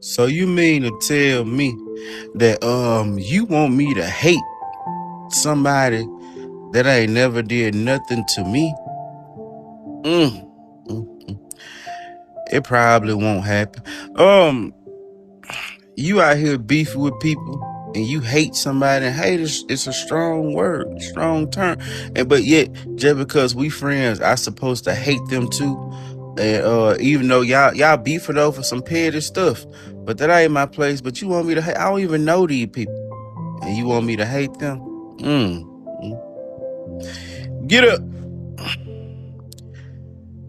So you mean to tell me that you want me to hate somebody that ain't never did nothing to me? Mm, mm. It probably won't happen. You out here beefing with people and you hate somebody, and hate is a strong word, strong term. And but yet, just because we friends, I supposed to hate them too. And even though y'all beefing over some petty stuff, but that ain't my place. But you want me to hate? I don't even know these people, and you want me to hate them? Mm. Get up,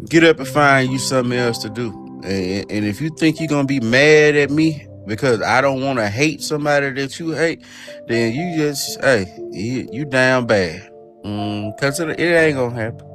get up, and find you something else to do. And if you think you're gonna be mad at me because I don't want to hate somebody that you hate, then you just you down bad. Cause it ain't gonna happen.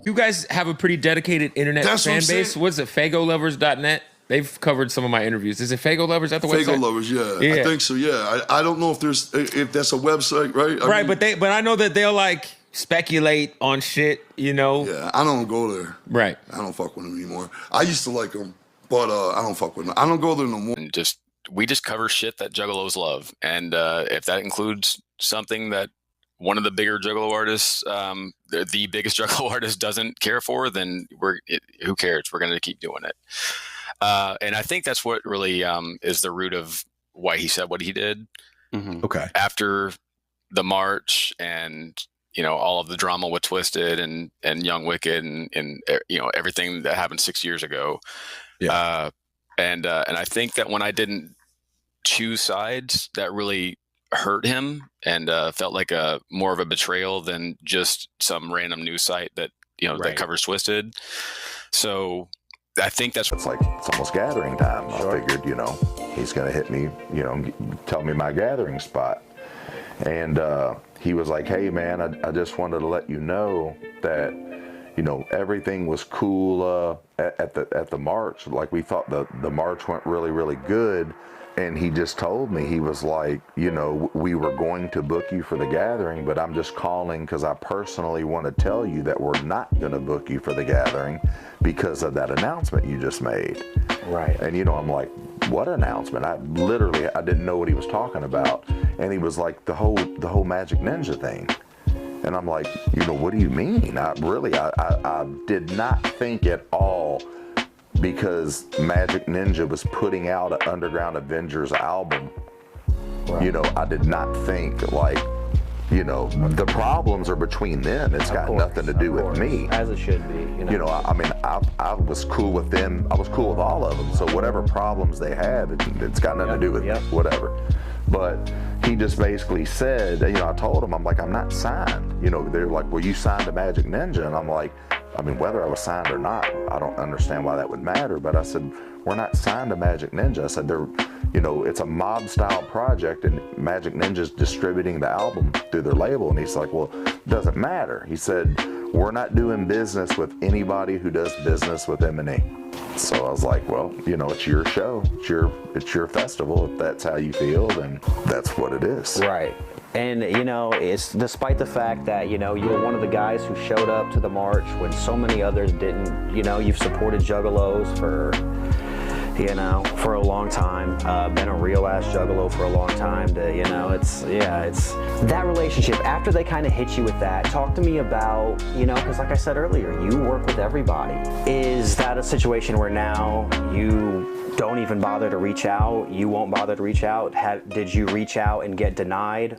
You guys have a pretty dedicated internet fan base. What's it? FagoLovers.net. They've covered some of my interviews. Is it Fago Lovers at the website? Fago Lovers, yeah. I think so. Yeah, I don't know if that's a website, right? I mean, but I know that they'll like speculate on shit, you know. Yeah, I don't go there. Right. I don't fuck with them anymore. I used to like them, but I don't fuck with them. I don't go there no more. And we just cover shit that juggalos love, and if that includes something that one of the bigger juggalo artists, the biggest juggalo artist, doesn't care for, then who cares? We're going to keep doing it. And I think that's what really is the root of why he said what he did. Mm-hmm. Okay. After the march and, you know, all of the drama with Twisted and Young Wicked and you know, everything that happened 6 years ago. Yeah. And I think that when I didn't choose sides, that really hurt him and felt like a more of a betrayal than just some random news site that, you know, that covers Twisted. So I think that's it's almost gathering time. Sure. I figured, you know, he's going to hit me, you know, tell me my gathering spot. And he was like, hey, man, I just wanted to let you know that, you know, everything was cool at the march. Like, we thought the march went really, really good. And he just told me, he was like, you know, we were going to book you for the gathering, but I'm just calling because I personally want to tell you that we're not going to book you for the gathering because of that announcement you just made. Right. And, you know, I'm like, what announcement? I didn't know what he was talking about. And he was like, the whole Magic Ninja thing. And I'm like, you know, what do you mean? I did not think at all, because Magic Ninja was putting out an Underground Avengers album. Right. You know, I did not think, like, you know, the problems are between them. It's got nothing to do with me. As it should be. You know, I mean, I was cool with them. I was cool with all of them. So whatever problems they have, it's got nothing to do with whatever. But he just basically said, you know, I told him, I'm like, I'm not signed. You know, they're like, well, you signed to Magic Ninja. And I'm like, I mean, whether I was signed or not, I don't understand why that would matter. But I said, we're not signed to Magic Ninja. I said, you know, it's a mob style project and Magic Ninja's distributing the album through their label. And he's like, well, it doesn't matter. He said, we're not doing business with anybody who does business with M&E. So I was like, well, you know, it's your show. It's your festival. If that's how you feel, then that's what it is. Right. And, you know, it's despite the fact that, you know, you were one of the guys who showed up to the march when so many others didn't. You know, you've supported Juggalos for, you know, for a long time, been a real ass Juggalo for a long time. You know, it's that relationship. After they kind of hit you with that, talk to me about, you know, because like I said earlier, you work with everybody. Is that a situation where now you don't even bother to reach out? You won't bother to reach out? Did you reach out and get denied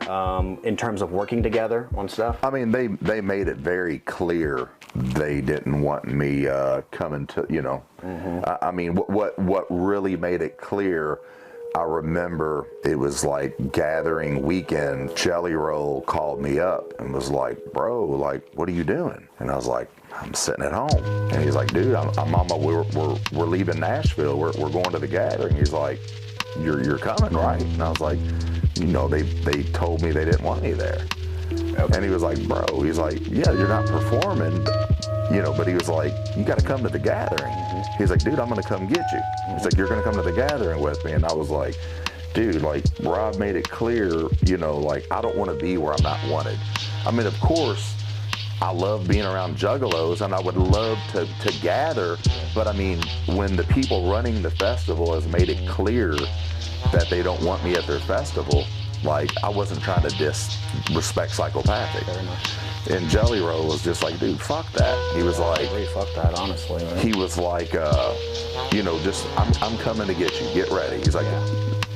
in terms of working together on stuff? I mean, they made it very clear they didn't want me coming to, you know. Mm-hmm. I mean, what really made it clear, I remember it was like gathering weekend. Jelly Roll called me up and was like, bro, like, what are you doing? And I was like, I'm sitting at home. And he's like, dude, I'm on my, we're leaving Nashville. We're going to the gathering. He's like, you're coming, right? And I was like, you know, they told me they didn't want me there. Okay. And he was like, bro, he's like, yeah, you're not performing, you know, but he was like, you got to come to the gathering. Mm-hmm. He's like, dude, I'm going to come get you. Mm-hmm. He's like, you're going to come to the gathering with me. And I was like, dude, like, Rob made it clear, you know, like, I don't want to be where I'm not wanted. I mean, of course, I love being around juggalos, and I would love to gather, but I mean, when the people running the festival has made it clear that they don't want me at their festival, like, I wasn't trying to disrespect Psychopathic. And Jelly Roll was just like, dude, fuck that. He was like, fuck that, honestly. Right? he was like, you know, just, I'm coming to get you. Get ready. He's like,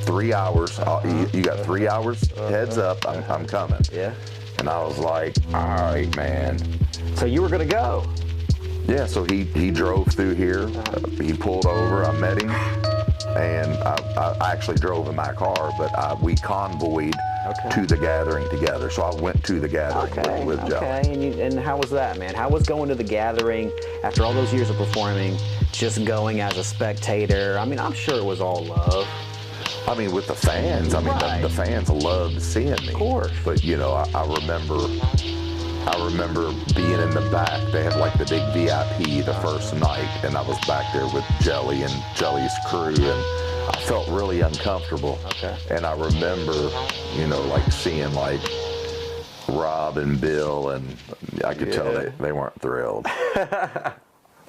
3 hours. You got 3 hours. Heads up. I'm coming. Yeah. And I was like, all right, man. So you were gonna go? Yeah. So he drove through here. He pulled over. I met him, and I actually drove in my car, but we convoyed to the gathering together. So I went to the gathering with Jelly. Okay. And how was that, man? How was going to the gathering after all those years of performing, just going as a spectator? I mean, I'm sure it was all love. I mean, with the fans, I mean, the fans loved seeing me. Of course. But, you know, I remember being in the back. They had like the big VIP the first night, and I was back there with Jelly and Jelly's crew, and I felt really uncomfortable. Okay. And I remember, you know, like seeing like Rob and Bill, and I could tell they weren't thrilled.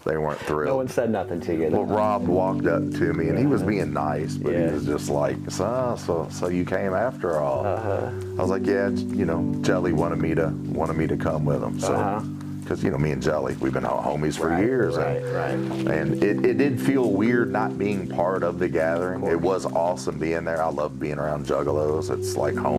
They weren't thrilled. No one said nothing to you. Well, Rob walked up to me, and he was being nice, but he was just like, so you came after all. I was like, yeah, you know, Jelly wanted me to come with him. So, because, you know, me and Jelly, we've been homies for years. And it did feel weird not being part of the gathering. It was awesome being there. I love being around juggalos. It's like home.